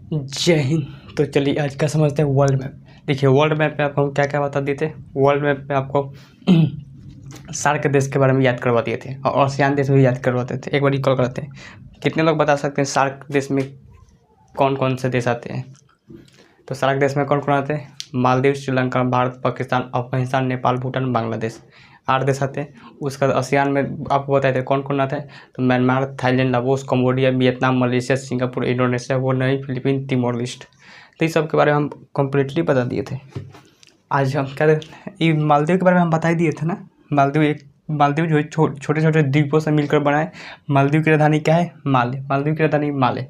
जय हिंद। तो चलिए आज का समझते हैं वर्ल्ड मैप। देखिए वर्ल्ड मैप में आपको हम क्या क्या बता दिए थे। वर्ल्ड मैप में आपको सार्क देश के बारे में याद करवा दिए थे और आसियान देश में याद करवाते थे। एक बार रिकॉल करते हैं, कितने लोग बता सकते हैं सार्क देश में कौन कौन से देश आते हैं। तो सार्क देश में कौन कौन आते हैं? मालदीव, श्रीलंका, भारत, पाकिस्तान, अफगानिस्तान, नेपाल, भूटान, बांग्लादेश, 8 देश आते हैं। उसका आसियान में आपको बताए थे कौन कौन आता है। तो Myanmar, Thailand, Laos, Cambodia, Vietnam, Malaysia, Singapore, Indonesia, Brunei, Philippine, Timor list. तो इस सब के बारे में हम कम्प्लीटली बता दिए थे। आज हम क्या ये मालदीव के बारे में हम बता ही दिए थे ना। मालदीव जो है छोटे छोटे द्वीपों से मिलकर बना है। मालदीव की राजधानी क्या है? माले। मालदीव की राजधानी माले।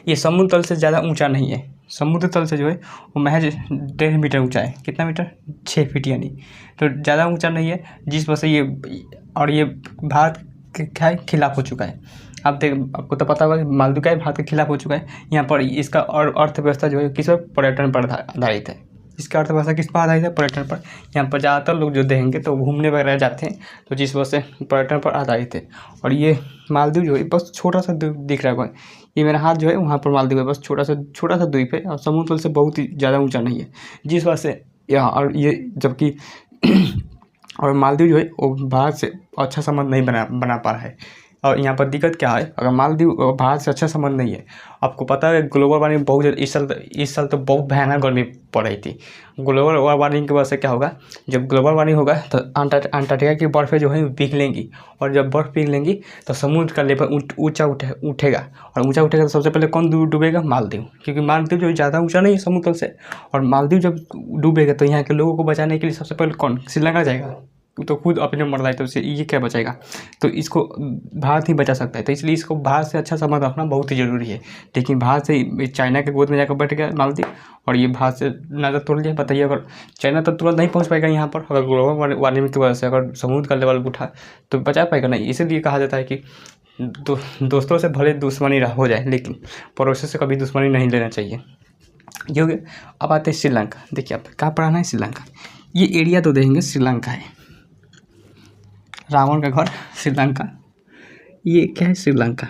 ये समुद्र तल से ज़्यादा ऊंचा नहीं है। समुद्र तल से जो है वो महज 1.5 मीटर ऊंचा है। कितना मीटर? 6 फीट यानी। तो ज़्यादा ऊंचा नहीं है, जिस वजह से ये भारत के क्या है, खिलाफ हो चुका है। आपको तो पता होगा मालदीव क्या है, भारत के खिलाफ हो चुका है। यहाँ पर इसका और अर्थव्यवस्था जो है किस पर? पर्यटन पर आधारित है। इसका अर्थव्यवस्था किस पर आधारित है? पर्यटन पर। यहाँ पर ज़्यादातर लोग जो देखेंगे तो घूमने वगैरह जाते हैं, तो जिस वजह से पर्यटन पर आधारित है। और ये मालदीव जो है बस छोटा सा दिख रहा है। ये मेरा हाथ जो है वहाँ पर मालदीव है, बस छोटा सा द्वीप है और समुद्र तल से बहुत ही ज़्यादा ऊंचा नहीं है, जिस वजह से यहाँ और ये जबकि और मालदीव जो है वो भारत से अच्छा संबंध नहीं बना पा रहा है। और यहाँ पर दिक्कत क्या है, अगर मालदीव भारत से अच्छा संबंध नहीं है। आपको पता है ग्लोबल वार्मिंग बहुत ज़्यादा इस साल तो बहुत भयानक गर्मी पड़ रही थी। ग्लोबल वार्मिंग की वजह से क्या होगा, जब ग्लोबल वार्मिंग होगा तो अंटार्कटिका की बर्फ़ें जो है पिघलेंगी, और जब बर्फ़ पिघलेंगी तो समुद्र का लेवल ऊँचा उठेगा। और ऊँचा उठेगा तो सबसे पहले कौन डूबेगा? मालदीव। क्योंकि मालदीव जो ज़्यादा ऊँचा नहीं है समुद्र तल से, और मालदीव जब डूबेगा तो यहाँ के लोगों को बचाने के लिए सबसे पहले कौन? श्रीलंका जाएगा। तो खुद अपने मर रहा है, तो उससे ये क्या बचेगा? तो इसको भारत ही बचा सकता है। तो इसलिए इसको भारत से अच्छा संबंध रखना बहुत ही ज़रूरी है। लेकिन भारत से चाइना के गोद में जाकर बैठ गया मालदीव, और ये भारत से नाता तोड़ लिया। बताइए, अगर चाइना तो तुरंत नहीं पहुंच पाएगा यहाँ पर। अगर ग्लोबल वार्मिंग की वजह से अगर समुद्र का लेवल उठा तो बचा पाएगा नहीं। इसीलिए कहा जाता है कि दोस्तों से भले दुश्मनी हो जाए, लेकिन पड़ोसी से कभी दुश्मनी नहीं लेना चाहिए। ये हो गया। अब आते हैं श्रीलंका। देखिए आप कहाँ पढ़ाना है? श्रीलंका। ये एरिया तो देखेंगे श्रीलंका है, रावण का घर श्रीलंका। ये क्या है? श्रीलंका।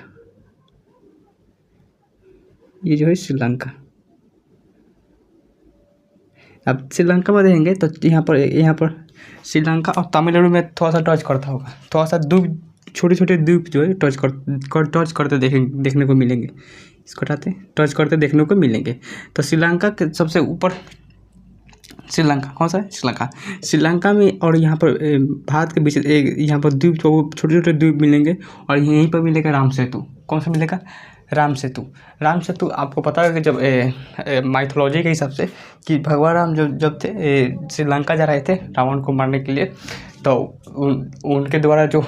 ये जो है श्रीलंका। अब श्रीलंका में देखेंगे तो यहाँ पर श्रीलंका और तमिलनाडु में थोड़ा सा टच करता होगा। थोड़ा सा द्वीप, छोटे छोटे द्वीप जो है टच करते देखने को मिलेंगे। इसको हटाते, टच करते देखने को मिलेंगे। तो श्रीलंका के सबसे ऊपर श्रीलंका कौन सा है? श्रीलंका में, और यहाँ पर भारत के बीच यहाँ पर द्वीप, छोटे छोटे द्वीप मिलेंगे। और यहीं पर मिलेगा राम सेतु। कौन सा मिलेगा? राम सेतु आपको पता है कि जब माइथोलॉजी के हिसाब से कि भगवान राम जब थे श्रीलंका जा रहे थे रावण को मारने के लिए, तो उनके द्वारा जो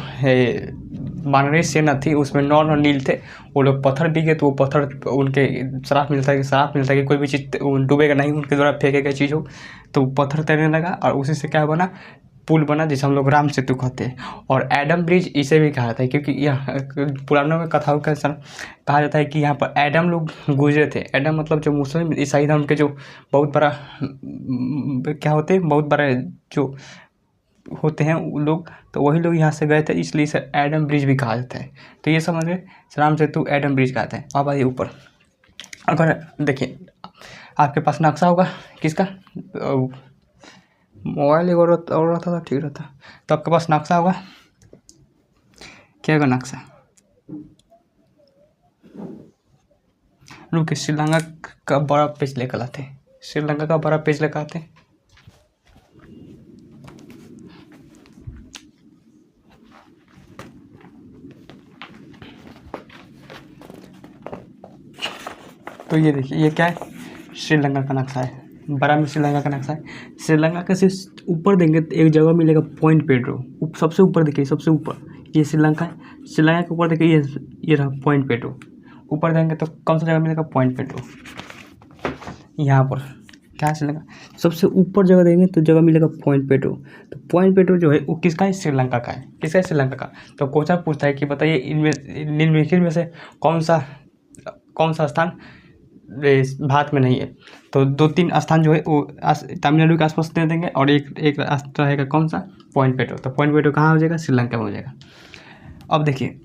वानरी सेना थी उसमें नॉन और नील थे। वो लोग पत्थर बिके, तो वो पत्थर उनके श्राप मिलता है कि कोई भी चीज़ डूबेगा नहीं उनके द्वारा फेंके गए चीज़ हो। तो पत्थर तैरने लगा, और उसी से क्या बना? पुल बना, जिसे हम लोग राम सेतु कहते हैं। और एडम ब्रिज इसे भी कहा जाता है, क्योंकि यह पुरानों में कथाओं के अनुसार कहा जाता है कि यहाँ पर एडम लोग गुजरे थे। एडम मतलब जो मुस्लिम ईसाई था, उनके जो बहुत बड़ा क्या होते हैं, बहुत बड़े जो होते हैं वो लोग, तो वही लोग यहाँ से गए थे, इसलिए इसे एडम ब्रिज भी कहा जाता है। तो ये समझ गए, राम सेतु एडम ब्रिज कहते हैं। अब आइए ऊपर। अगर देखिए आपके पास नक्शा होगा किसका? मोबाइल एक और रहता था, ठीक रहता। तो आपके पास नक्शा होगा, क्या होगा नक्शा? रुके, श्रीलंका का बड़ा पेज लेकर आते हैं। श्रीलंका का बड़ा पेज लेकर आते हैं। तो ये देखिए, ये क्या है? श्रीलंका का नक्शा है। बड़ा में श्रीलंका का नक्शा है। श्रीलंका का सिर्फ ऊपर देंगे तो एक जगह मिलेगा पॉइंट पेड्रो। सबसे ऊपर देखिए, सबसे ऊपर ये श्रीलंका है। श्रीलंका के ऊपर देखिए ये रहा पॉइंट पेड्रो। ऊपर देंगे तो कौन सा जगह मिलेगा? Point Pedro. यहाँ पर क्या है? श्रीलंका। सबसे ऊपर जगह देंगे तो जगह मिलेगा पॉइंट पेड्रो। तो पॉइंट पेड्रो जो है वो किसका है? श्रीलंका का है। किसका है? श्रीलंका का। तो क्वेश्चन पूछता है कि बताइए इनमें निम्नलिखित में से कौन सा स्थान भारत में नहीं है। तो 2-3 स्थान जो है वो तमिलनाडु के आसपास दे देंगे, और एक रहेगा कौन सा? Point Pedro. तो पॉइंट पेड्रो कहाँ हो जाएगा? श्रीलंका में हो जाएगा। अब देखिए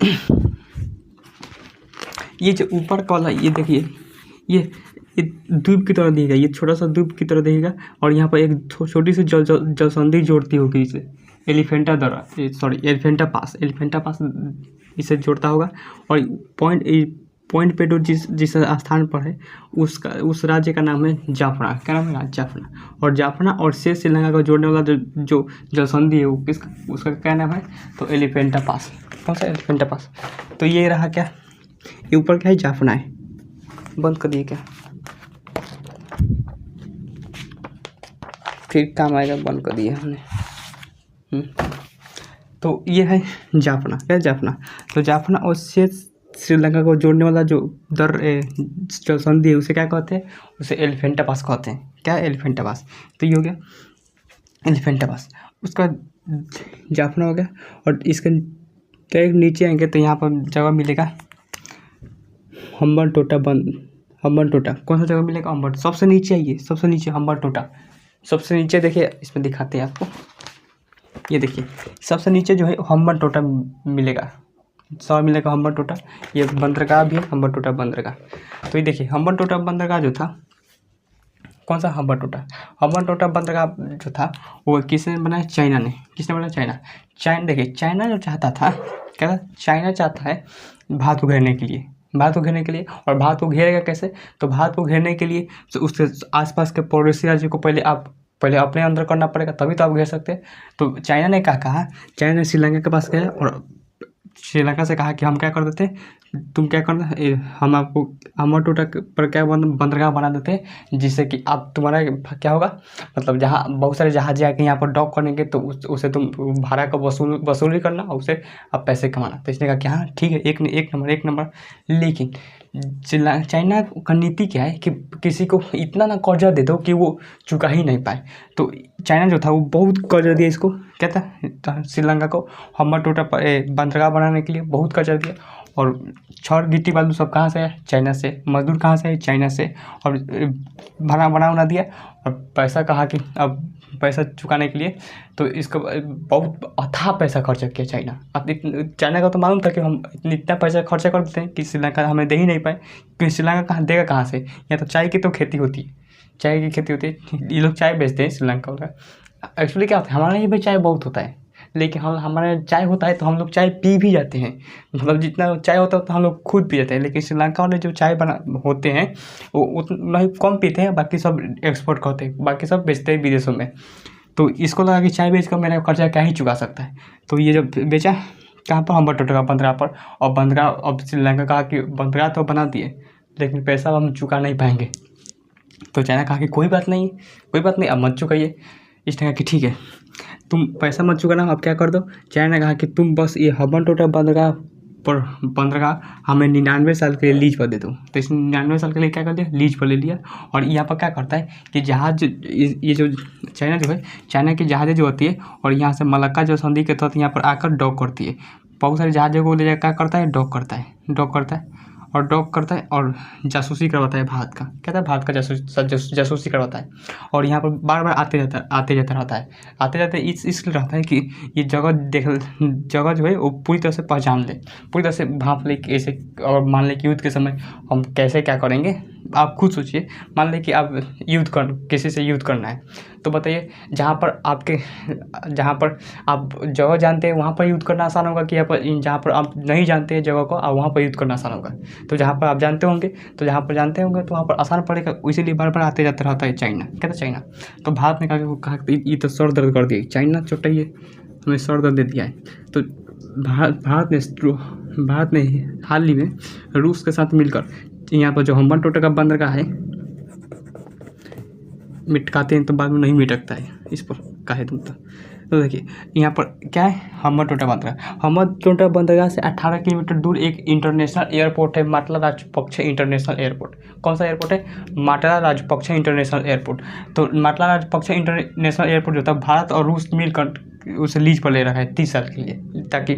ये जो ऊपर का वाला, ये देखिए ये द्वीप की तरह दिखेगा, ये छोटा सा द्वीप की तरह दिखेगा और यहाँ पर एक छोटी सी जलसंधि जोड़ती होगी इसे एलिफेंटा द्वारा, सॉरी एलिफेंटा पास इसे जोड़ता होगा। और पॉइंट पेडो जिस स्थान पर है उस राज्य का नाम है जाफना। क्या नाम है? जाफना। और जाफना और शेष श्रीलंका को जोड़ने वाला जो जलसंधि है वो उसका क्या नाम है? तो एलिफेंटा पास। कौन सा? एलिफेंटा पास। तो ये रहा क्या, ये ऊपर क्या है? जाफना है। बंद कर दिए क्या? फिर काम आएगा, बंद कर दिया हमने। तो ये है जाफना। क्या? जाफना। तो जाफना और शेष श्रीलंका को जोड़ने वाला जो जलसंधि है उसे क्या कहते हैं? उसे एलिफेंटा पास कहते हैं। क्या? एलिफेंटा पास। तो ये हो गया एलिफेंटा पास। उसका जाफना हो गया। और इसके डायरेक्ट नीचे आएंगे तो यहाँ पर जगह मिलेगा हम्बनटोटा। कौन सा जगह मिलेगा? हम्बन। सबसे नीचे आइए, सबसे नीचे हम्बनटोटा। सबसे नीचे देखिए, इसमें दिखाते हैं आपको। ये देखिए सबसे नीचे जो है हम्बनटोटा मिलेगा, मिलेगा हम्बनटोटा। ये बंदरगाह भी है, हम्बनटोटा बंदरगाह। तो ये देखिए हम्बनटोटा बंदरगाह जो था, कौन सा? हम्बनटोटा बंदरगाह जो था वो किसने बनाया? चाइना ने। किसने बनाया? चाइना। देखिए चाइना जो चाहता था, क्या था? चाइना चाहता है भारत को घेरने के लिए, और भारत को घेरेगा कैसे? तो भारत को घेरने के लिए तो उसके आसपास के पड़ोसी राज्यों को पहले अपने अंदर करना पड़ेगा, तभी तो आप घेर सकते हैं। तो चाइना ने कहा, चाइना ने श्रीलंका के पास गया और श्रीलंका से कहा कि हम क्या कर देते, तुम क्या करना, हम आपको हम्बनटोटा पर क्या बंदरगाह बना देते, जिससे कि आप तुम्हारा क्या होगा, मतलब जहाँ बहुत सारे जहाज आके यहाँ पर डॉक करेंगे तो उसे तुम भाड़ा का वसूली करना और उसे आप पैसे कमाना। तो इसने कहा कि हाँ ठीक है, एक नंबर। लेकिन चाइना का नीति क्या है कि किसी को इतना ना कर्जा दे दो कि वो चुका ही नहीं पाए। तो चाइना जो था वो बहुत कर्जा दिया इसको, क्या था? श्रीलंका को हम्बनटोटा पर बंदरगाह बनाने के लिए बहुत कर्जा दिया। और छड़ गिट्टी बालू सब कहाँ से है? चाइना से। मजदूर कहाँ से है? चाइना से। और भाड़ा बना दिया। और पैसा कहा कि अब पैसा चुकाने के लिए तो इसको बहुत अथाह पैसा खर्चा किया चाइना। अब चाइना का तो मालूम था कि हम इतना पैसा खर्चा कर देते हैं कि श्रीलंका हमें दे ही नहीं पाए, क्योंकि श्रीलंका देगा कहाँ से? यहाँ तो चाय की तो खेती होती है, चाय की खेती होती है, ये लोग चाय बेचते हैं श्रीलंका वाला। एक्चुअली क्या होता है, हमारे यहाँ भी चाय बहुत होता है, लेकिन हमारे चाय होता है तो हम लोग चाय पी भी जाते हैं, मतलब जितना चाय होता है तो हम लोग खुद पी जाते हैं। लेकिन श्रीलंका वाले जो चाय बना होते हैं वो उतना ही कम पीते हैं, बाकी सब एक्सपोर्ट करते हैं, बाकी सब बेचते हैं विदेशों में। तो इसको लगा कि चाय बेच कर मेरा खर्चा क्या ही चुका सकता है। तो ये जब बेचा कहाँ पर? हम्बनटोटा का बंदरगाह पर। और बंदरगाह अब श्रीलंका कहा कि बंदरगाह तो बना दिए लेकिन पैसा हम चुका नहीं पाएंगे। तो चाइना कहा कि कोई बात नहीं अब मत चुकाइए। इसने कहा कि ठीक है तुम पैसा मत चुकाना, अब क्या कर दो। चाइना ने कहा कि तुम बस ये हम्बनटोटा बंदरगाह हमें 99 साल के लिए लीज पर दे दो। तो इसने 99 साल के लिए क्या कर दिया? लीज पर ले लिया। और यहाँ पर क्या करता है कि जहाज, ये जो चाइना जो है, चाइना की जहाज़ें जो होती है और यहाँ से मलक्का जो संधि के तहत यहाँ पर आकर डॉक करती है, बहुत सारे जहाज़ों को ले जाकर क्या करता है? डॉक करता है और जासूसी करवाता है भारत का। क्या था? भारत का जासूसी करवाता है। और यहाँ पर बार बार आते जाता रहता है। इसलिए रहता है कि ये जगह जो है वो पूरी तरह से पहचान ले, पूरी तरह से भांप ले कि ऐसे, और मान ले कि युद्ध के समय हम कैसे क्या करेंगे। आप खुद सोचिए, मान लें कि आप किसी से युद्ध करना है, तो बताइए जहाँ पर आप जगह जानते हैं वहाँ पर युद्ध करना आसान होगा कि जहाँ पर आप नहीं जानते हैं जगह को और वहाँ पर युद्ध करना आसान होगा। तो जहाँ पर आप जानते होंगे तो वहाँ पर आसान पड़ेगा, इसीलिए बार बार आते जाते रहता है चाइना। क्या था? चाइना। तो भारत ने कहा कि ये तो सर दर्द कर दिया, चाइना चोटाइए हमें सर दर्द दे दिया है। तो भारत ने हाल ही में रूस के साथ मिलकर यहाँ पर जो हम्बनटोटा का बंदरगाह है मिटकाते हैं तो बाद में नहीं मिटकता है, इस पर काहे तुम। तो देखिए यहाँ पर क्या है? हम्बनटोटा बंदरगाह से 18 किलोमीटर दूर एक इंटरनेशनल एयरपोर्ट है, माटला राजपक्षे इंटरनेशनल एयरपोर्ट। कौन सा एयरपोर्ट है? माटला राजपक्षे इंटरनेशनल एयरपोर्ट। तो माटला राजपक्षे इंटरनेशनल एयरपोर्ट जो था भारत और रूस मिलकर उसे लीज पर ले रखा है 30 साल के लिए, ताकि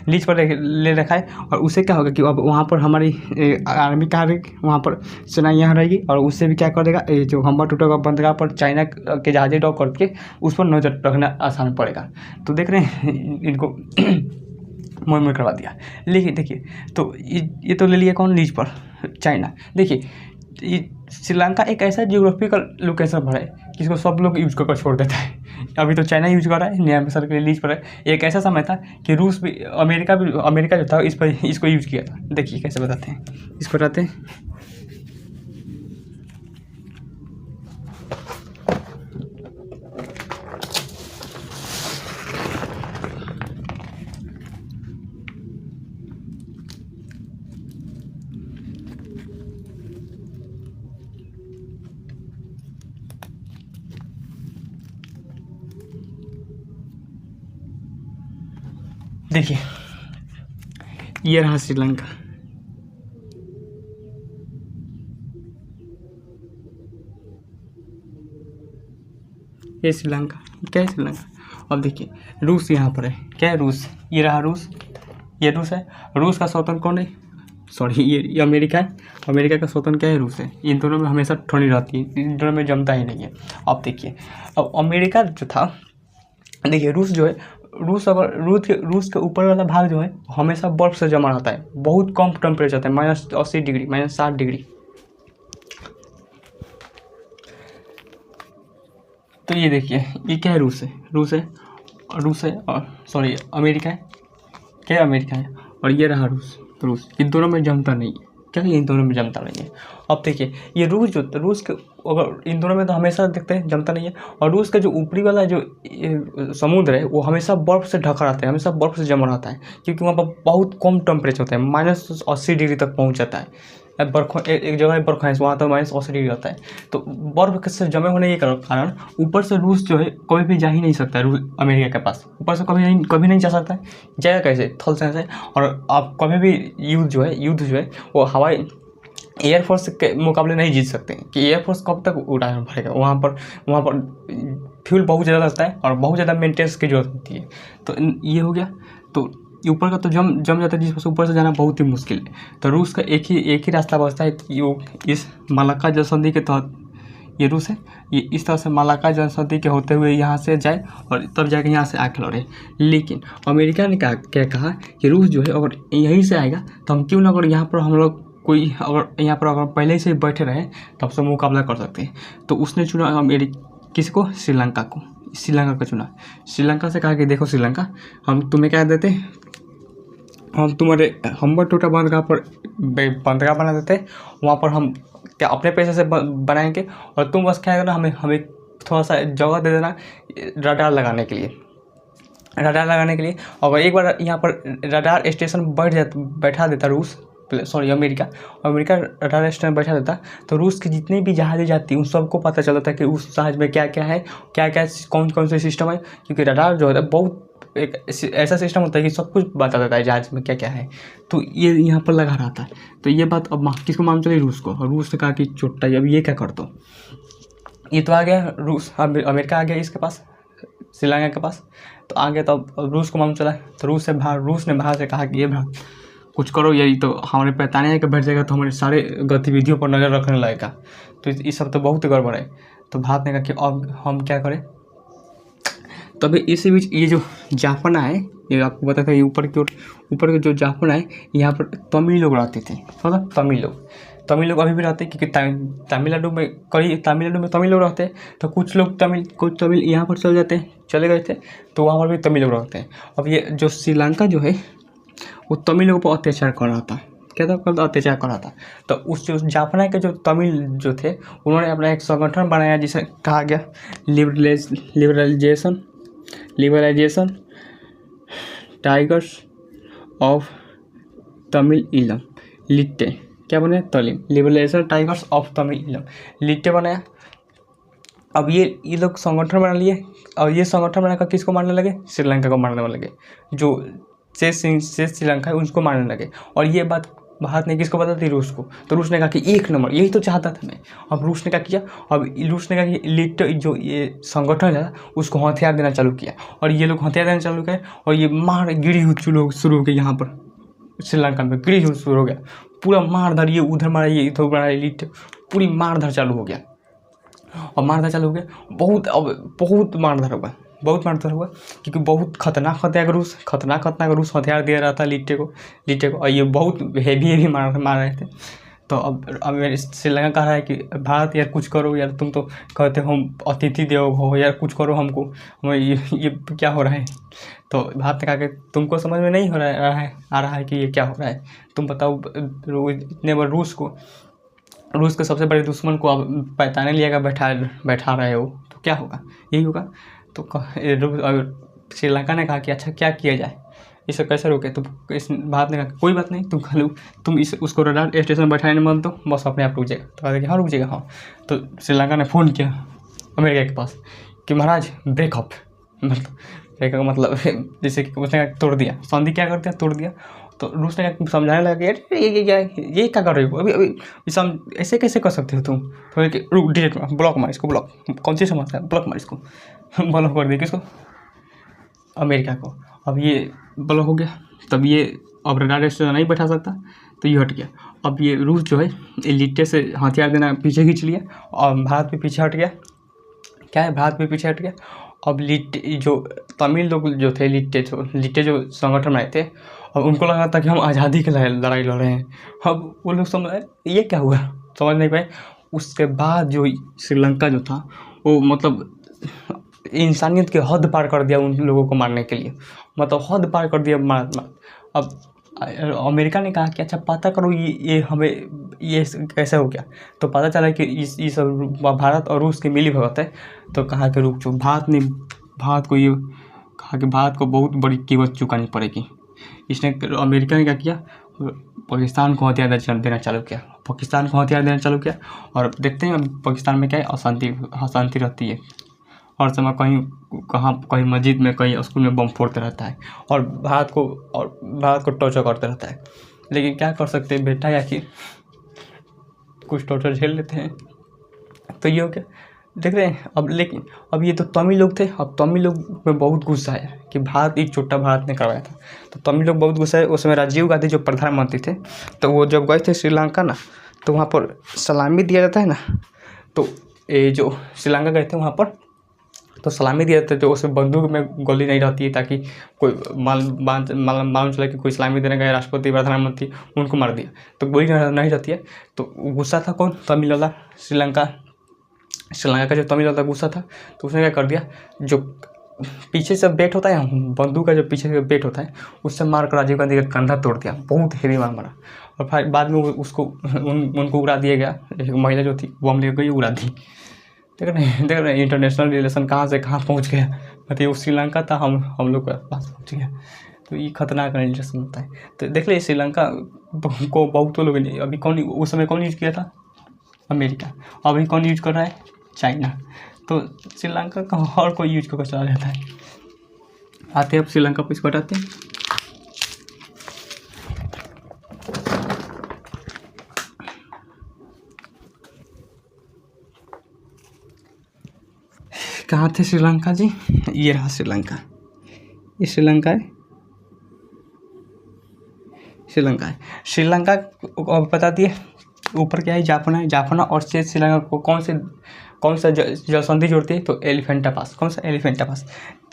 लीज पर ले रखा है। और उससे क्या होगा कि अब वहाँ पर हमारी आर्मी का वहाँ पर सेना यहाँ रहेगी और उससे भी क्या करेगा, जो हम्बनटोटा का बंदरगाह पर चाइना के जहाज़ें डॉक करके उस पर नजर रखना आसान पड़ेगा। तो देख रहे हैं इनको मुहैया करवा दिया। लेकिन देखिए तो ये तो ले लिया कौन? लीज पर? चाइना। देखिए श्रीलंका एक ऐसा जियोग्राफिकल लोकेशन पर है कि इसको सब लोग यूज कर छोड़ देता है। अभी तो चाइना यूज कर रहा है, नया मिसाइल के रिलीज पर है। एक ऐसा समय था कि रूस भी, अमेरिका जो था इस पर इसको यूज किया था। देखिए कैसे बताते हैं, इसको बताते हैं। देखिए ये रहा श्रीलंका, ये श्रीलंका, क्या है श्रीलंका। अब देखिए रूस यहाँ पर है, क्या है रूस, ये रहा रूस, ये रूस है। रूस का स्वतंत्र कौन है, सॉरी ये अमेरिका है। अमेरिका का स्वतंत्र क्या है, रूस है। इन दोनों में हमेशा ठंडी रहती है, इन दोनों में जमता ही नहीं है। अब देखिए अब अमेरिका जो था, देखिए रूस जो है, रूस के ऊपर वाला भाग जो है हमेशा बर्फ से जमा रहता है, बहुत कम टेम्परेचर होता है, -80 डिग्री, -60 डिग्री। तो ये देखिए ये क्या है, रूस है और सॉरी अमेरिका है, क्या है, अमेरिका है। और ये रहा रूस, तो रूस इन दोनों में जमता नहीं है, क्या इन दोनों में जमता नहीं है। अब देखिए ये रूस के, अगर इन दोनों में तो हमेशा देखते हैं जमता नहीं है। और रूस का जो ऊपरी वाला जो समुद्र है वो हमेशा बर्फ़ से ढका रहता है, हमेशा बर्फ़ से जमा रहता है, क्योंकि वहाँ पर बहुत कम टेम्परेचर होता है, -80 डिग्री तक पहुँच जाता है। एक जगह बर्फ है, वहाँ तो -80 डिग्री रहता है। तो बर्फ से जमे होने के कारण ऊपर से रूस जो है कभी भी जा ही नहीं सकता है अमेरिका के पास, ऊपर से कभी नहीं जा सकता है। जाएगा कैसे, थल से। और आप कभी भी युद्ध जो है वो हवाई एयरफोर्स के मुकाबले नहीं जीत सकते हैं, कि एयरफोर्स कब तक उड़ान भरेगा। वहाँ पर फ्यूल बहुत ज़्यादा लगता है और बहुत ज़्यादा मेंटेनेंस की जरूरत होती है। तो ये हो गया। तो ऊपर का तो जम जाता है, जिस ऊपर से जाना बहुत ही मुश्किल है। तो रूस का एक ही रास्ता बचता है कि वो इस मलाक्का जल संधि के तहत, ये रूस है, ये इस तरह से मलाक्का जल संधि के होते हुए यहाँ से जाए और तब जाके यहाँ से आके लड़े। लेकिन अमेरिका ने क्या कहा कि रूस जो है अगर यहीं से आएगा तो हम क्यों ना, अगर यहाँ पर हम लोग अगर यहाँ पर अगर पहले से बैठे रहे तब से मुकाबला कर सकते हैं। तो उसने चुना किसको, श्रीलंका को, श्रीलंका को चुना। श्रीलंका से कहा कि देखो श्रीलंका, हम तुम्हें क्या देते, हम तुम्हारे हम्बनटोटा बंदरगाह पर बंदरगाह बना देते, वहाँ पर हम क्या अपने पैसे से बनाएंगे, और तुम बस क्या करना, हमें थोड़ा सा जगह दे देना रडार लगाने के लिए। अगर एक बार यहाँ पर रडार स्टेशन बैठा देता रूस, सॉरी अमेरिका रडार स्टेशन बैठा देता, तो रूस की जितनी भी जहाज़ें जाती उन सबको पता चलता था कि उस जहाज़ में क्या क्या है, कौन से सिस्टम है। क्योंकि रडार जो है बहुत एक ऐसा सिस्टम होता है कि सब कुछ बता देता है जहाज़ में क्या क्या है। तो ये यहाँ पर लगा रहा था। तो ये बात अब किसको मालूम चली, रूस को। और रूस ने कहा कि चोट्टा, अब ये क्या कर दो, ये तो आ गया रूस, अमेरिका आ गया इसके पास, श्रीलंका के पास तो आ गया। तो अब रूस को मालूम चला, तो रूस ने बाहर से कहा कि ये भारत कुछ करो, यही तो हमारे पैताने के बैठ जाएगा तो हमारे सारे गतिविधियों पर नज़र रखने लगेगा। तो ये सब तो बहुत गड़बड़ है। तो भारत ने कहा कि अब हम क्या करें। तभी इसी बीच ये जो जाफना है, ये आपको पता था, ये ऊपर के जो जाफना है, यहाँ पर तमिल लोग रहते थे, मतलब तमिल लोग अभी भी रहते हैं, क्योंकि तमिलनाडु में तमिल लोग रहते हैं। तो कुछ तमिल यहाँ पर चले गए थे, तो वहाँ पर भी तमिल लोग रहते हैं। अब ये जो श्रीलंका जो है वो तमिल लोगों पर अत्याचार कर रहा था, अत्याचार कर रहा था। तो उस जो जाफना के जो तमिल जो थे, उन्होंने अपना एक संगठन बनाया जिसे कहा गया लिबरलाइजेशन टाइगर्स ऑफ तमिल इलम, लिट्टे, क्या बने, लिबरलाइजेशन टाइगर्स ऑफ तमिल इलम, लिट्टे बनाया। अब ये लोग संगठन बना लिए, और ये संगठन बनाकर किसको मारने लगे, श्रीलंका को मारने लगे, जो शेष श्रीलंका है उसको मारने लगे। और ये बात भारत ने किसको बता दी, रूस को। तो रूस ने कहा कि 1 नंबर, यही तो चाहता था मैं। अब रूस ने क्या किया, कि लिट्टे जो ये संगठन है उसको हथियार देना चालू किया, और ये लोग हथियार देना चालू किया, और ये गिरी शुरू हो गई। यहाँ पर श्रीलंका में गिरी शुरू हो गया, पूरा मारधार, ये उधर मारा, ये इधर मारा, लिट्टे, पूरी मारधार चालू हो गया। और मारधार चालू हो गया, बहुत मारधार हुआ, क्योंकि बहुत खतरनाक रूस हथियार दे रहा था लिट्टे को। और ये बहुत हेवी मार रहे थे। तो अब मेरे श्रीलंका कह रहा है कि भारत यार कुछ करो यार, तुम तो कहते हो हम अतिथि देवो भव यार, कुछ करो हमको, हमें ये क्या हो रहा है। तो भारत ने कहा कि तुमको समझ में नहीं आ रहा है कि ये क्या हो रहा है, तुम बताओ इतने बड़े रूस के सबसे बड़े दुश्मन को आप पैताने लिया बैठा रहे हो, तो क्या होगा, यही होगा। तो श्रीलंका ने कहा कि अच्छा क्या किया जाए, इसे कैसे रोके। तो इस भारत ने कहा कोई बात नहीं, तुम उसको रडार स्टेशन बैठाने मत दो, बस अपने आप रुक जाएगा। तो कहा कि हाँ रुक जाएगा हाँ। तो श्रीलंका ने फ़ोन किया अमेरिका के पास कि महाराज ब्रेकअप, मतलब जैसे कि उसने तोड़ दिया, संधि क्या कर दिया, तोड़ दिया। तो रूस ने समझाने लगा कि ये क्या कर रहे हो, अभी ऐसे कैसे कर सकते हो तुम। तो रुक, डिलीट ब्लॉक मार इसको, ब्लॉक कौन सी समस्या है, ब्लॉक मार इसको। ब्लॉक कर दिया किसको, अमेरिका को। अब ये ब्लॉक हो गया, तब ये अब रडार स्टेशन नहीं बैठा सकता, तो ये हट गया। अब ये रूस जो है लिट्टे से हथियार देना पीछे खींच लिया और भारत भी पीछे हट गया। क्या है, भारत भी पीछे हट गया। अब लिट्टे जो तमिल लोग जो थे, लिट्टे जो संगठन बनाए थे, अब उनको लगा था कि हम आज़ादी की लड़ाई लड़ रहे हैं। अब वो लोग समझ ये क्या हुआ, समझ नहीं पाए। उसके बाद जो श्रीलंका जो था वो मतलब इंसानियत के हद पार कर दिया उन लोगों को मारने के लिए, मतलब हद पार कर दिया मार। अब अमेरिका ने कहा कि अच्छा पता करो ये हमें ये कैसे हो गया। तो पता चला कि ये सब भारत और रूस की मिली भगत है। तो कहा कि रुक जाओ, भारत को ये कहा कि भारत को बहुत बड़ी कीमत चुकानी पड़ेगी। इसने अमेरिका ने क्या किया, पाकिस्तान को हथियार देना चालू किया। और देखते हैं पाकिस्तान में क्या है, अशांति रहती है। हर समय कहीं मस्जिद में, कहीं स्कूल में बम फोड़ते रहता है और भारत को टॉर्चर करते रहता है। लेकिन क्या कर सकते हैं बेटा, या कि कुछ टॉर्चर झेल लेते हैं। तो ये हो गया, देख रहे हैं। अब लेकिन अब ये तो तमिल लोग थे, अब तमिल लोग में बहुत गुस्सा है कि एक छोटा भारत ने करवाया था। तो तमिल लोग बहुत गुस्सा है। उस समय राजीव गांधी जो प्रधानमंत्री थे, तो वो जब गए थे श्रीलंका ना, तो वहाँ पर सलामी दिया जाता है ना। तो ये जो श्रीलंका गए थे वहाँ पर तो सलामी दिया जाता है, तो उसमें बंदूक में गोली नहीं रहती है, ताकि कोई मालूम चला कि कोई सलामी देने गए राष्ट्रपति प्रधानमंत्री, उनको मार दिया, तो गोली नहीं रहती है। तो गुस्सा था कौन, तमिल वाला, श्रीलंका का जो तमिल वाला गुस्सा था। तो उसने क्या कर दिया, जो पीछे से बेट होता है, बंदूक का जो पीछे से बेट होता है, उससे मार कर राजीव गांधी का कंधा तोड़ दिया, बहुत हेवी मारा। और फिर बाद में उसको उनको उड़ा दिया गया। एक महिला जो थी बम लेकर गई, उड़ा दी। देख रहे हैं इंटरनेशनल रिलेशन कहाँ से कहाँ पहुँच गया। मतलब वो श्रीलंका था, हम लोग के पास पहुँच गया। तो ये खतरनाक रिलेशन होता है। तो देख ले श्रीलंका को बहुत लोग अभी उस समय कौन यूज किया था, अमेरिका। अभी कौन यूज कर रहा है, चाइना। तो श्रीलंका का और कोई यूज करके चला जाता है। आते हैं अब श्रीलंका को, इसको हटाते हैं। कहाँ थे श्रीलंका जी, ये रहा श्रीलंका। ये श्रीलंका है। श्रीलंका को बता दिए ऊपर क्या है, जाफना और श्रीलंका को कौन सा जल संधि जोड़ती है, तो एलिफेंटा पास। कौन सा, एलिफेंटा पास।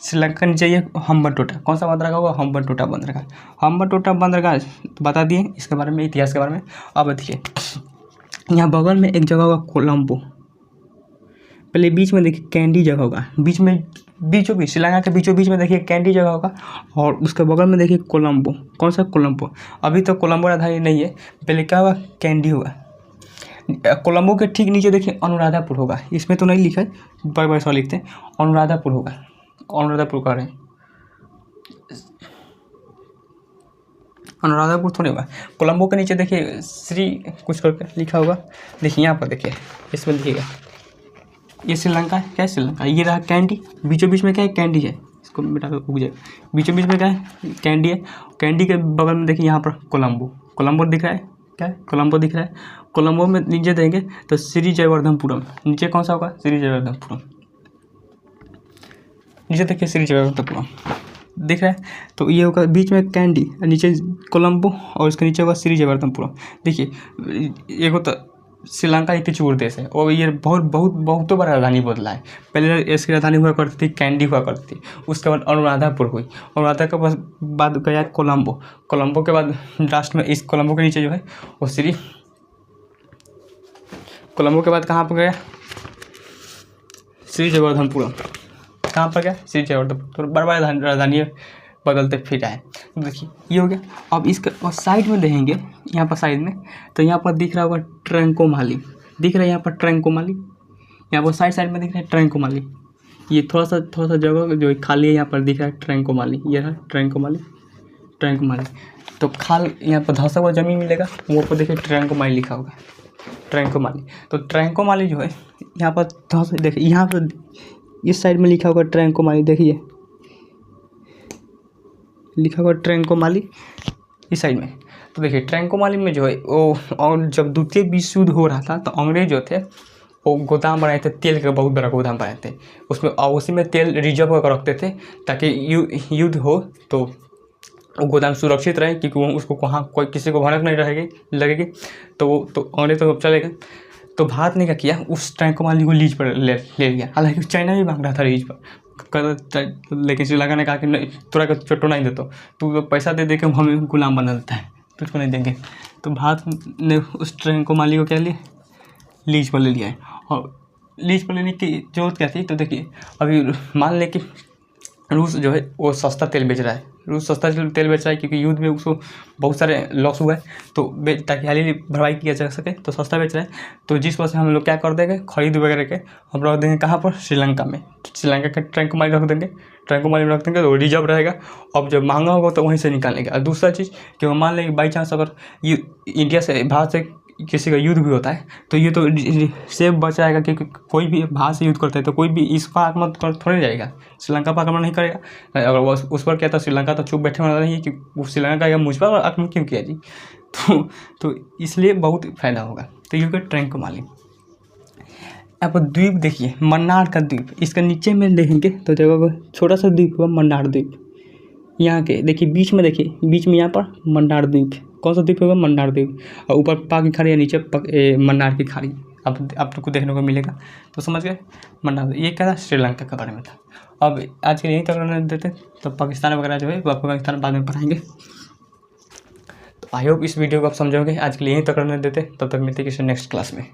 श्रीलंका नीचे ये हम्बनटोटा, कौन सा बंदरगाह होगा, हम्बनटोटा बंदरगाह तो बता दिए इसके बारे में, इतिहास के बारे में। अब देखिए यहाँ बगल में एक जगह होगा कोलंबो, पहले बीच में देखिए कैंडी जगह होगा, बीचों बीच श्रीलंका के बीचों बीच में देखिए कैंडी जगह होगा, और उसके बगल में देखिए कोलंबो। कौन सा, कोलंबो। अभी तो कोलंबो राजधानी नहीं है, पहले क्या होगा, कैंडी होगा। कोलंबो के ठीक नीचे देखिए अनुराधापुर होगा, इसमें तो नहीं लिखा है, बड़े सौ लिखते हैं, अनुराधापुर होगा। अनुराधापुर कह रहे हैं, अनुराधापुर थोड़ी होगा। कोलंबो के नीचे देखिए श्री कुछ करके लिखा होगा, देखिए यहाँ पर देखिए, इसमें देखिएगा ये श्रीलंका है। क्या है, श्रीलंका। ये रहा कैंडी, बीचों बीच में क्या है, कैंडी है। इसको बेटा उग जाए, बीचों बीच में क्या है, कैंडी है। कैंडी के बगल में देखिए यहाँ पर कोलंबो दिख रहा है। क्या है, कोलंबो दिख रहा है। कोलंबो में नीचे देंगे तो श्री जयवर्धनपुरम, नीचे कौन सा होगा, श्री जयवर्धनपुरम। नीचे देखिए श्री जयवर्धनपुरम दिख रहा है। तो ये होगा बीच में कैंडी, नीचे कोलंबो, और इसके नीचे होगा श्री जयवर्धनपुरम। देखिए एक होता श्रीलंका एक चूर देश है, और ये बहुत बड़ा राजधानी बदला है। पहले इसकी राजधानी हुआ करती थी, कैंडी हुआ करती थी। उसके बाद अनुराधापुर हुई, अनुराधा के बाद गया कोलंबो के बाद लास्ट में इस कोलंबो के नीचे जो है वो श्री कोलंबो के बाद कहाँ पर गया, श्री जगन्नाथपुरम। कहाँ पर गया, श्री जगन्नाथपुरम। बड़ी बड़ी राजधानी बदलते फिर आए। तो देखिए ये हो गया। अब इसका और साइड में देखेंगे, यहाँ पर साइड में, तो यहाँ पर दिख रहा होगा ट्रंकोमाली, दिख रहा है यहाँ पर ट्रंकोमाली, यहाँ पर साइड में दिख रहा है ट्रंकोमाली। ये थोड़ा सा जगह जो खाली है यहाँ पर दिख रहा है ट्रंकोमाली, ये है ट्रंकोमाली। तो खाल यहाँ पर धंसा हुआ जमीन मिलेगा, वो पर देखिए ट्रंकोमाली लिखा होगा, ट्रंकोमाली। तो ट्रंकोमाली जो है यहाँ पर धंसा, देखिए यहाँ पर इस साइड में लिखा होगा ट्रंकोमाली, देखिए लिखा हुआ ट्रंकोमाली इस साइड में। तो देखिए ट्रंकोमाली में जो है वो, और जब द्वितीय विश्व युद्ध हो रहा था तो अंग्रेज जो थे वो गोदाम बनाए थे, तेल का बहुत बड़ा गोदाम बनाए थे उसमें, और उसी में तेल रिजर्व कर रखते थे ताकि युद्ध हो तो वो गोदाम सुरक्षित रहे, क्योंकि वो उसको वहाँ कोई किसी को भनक नहीं लगेगी। तो अंग्रेज तो चलेगा। तो भारत ने क्या किया, उस ट्रंकोमाली को लीज पर ले लिया। हालांकि चाइना भी मांग रहा था लीज पर, लेकिन श्रीलंका ने कहा कि नहीं, तुरा का चोटो नहीं देता, तू तो पैसा दे के हमें गुलाम बना देता है, तुझको नहीं देंगे। तो भारत ने उस ट्रंकोमाली को क्या लिया, लीज पर ले लिया है। और लीज पर लेने की जरूरत क्या थी, तो देखिए अभी मान लें कि रूस जो है वो सस्ता तेल बेच रहा है, रूस सस्ता तेल बेच रहा है क्योंकि युद्ध में उसको बहुत सारे लॉस हुआ है, तो ताकि हाली भरवाई किया जा सके तो सस्ता बेच रहा है। तो जिस वजह से हम लोग क्या कर देंगे, खरीद वगैरह के हम रख देंगे कहाँ पर, श्रीलंका में। श्रीलंका के ट्रंकोमाली रख देंगे, ट्रंकोमाली में रख देंगे तो रिजर्व रहेगा। अब जब महंगा होगा तो वहीं से निकालेंगे। और दूसरा चीज़ कि मान लें बाई चांस अगर इंडिया से, भारत से किसी का युद्ध भी होता है तो ये तो सेफ बच जाएगा, क्योंकि कोई भी भारत से युद्ध करता है तो कोई भी इस पर आक्रमण कर थोड़ी जाएगा, श्रीलंका पर आक्रमण नहीं करेगा। अगर वो उस पर क्या था, श्रीलंका तो चुप बैठे वाला नहीं है कि वो श्रीलंका या मुझ पर आक्रमण क्यों किया जी। तो इसलिए बहुत फायदा होगा। तो ये होगा ट्रंकोमाली। यहाँ पर द्वीप देखिए, मन्नार का द्वीप, इसका नीचे में देखेंगे तो जगह छोटा सा द्वीप हुआ मन्नार द्वीप। यहाँ के देखिए बीच में, देखिए बीच में यहाँ पर मन्नार द्वीप, कौन सा द्वीप होगा, मन्नार द्वीप। और ऊपर पाक की खाड़ी या नीचे मन्नार की खाड़ी आप को देखने को मिलेगा। तो समझ गए मन्नार। ये क्या था, श्रीलंका के बारे में था। अब आज के यहीं तक रहने देते, तो पाकिस्तान वगैरह जो है वो अफगानिस्तान बाद में पढ़ाएंगे। तो आई होप इस वीडियो को आप समझोगे। आज के लिए यहीं तक रहने देते, तब तक मिलते किसी नेक्स्ट क्लास में।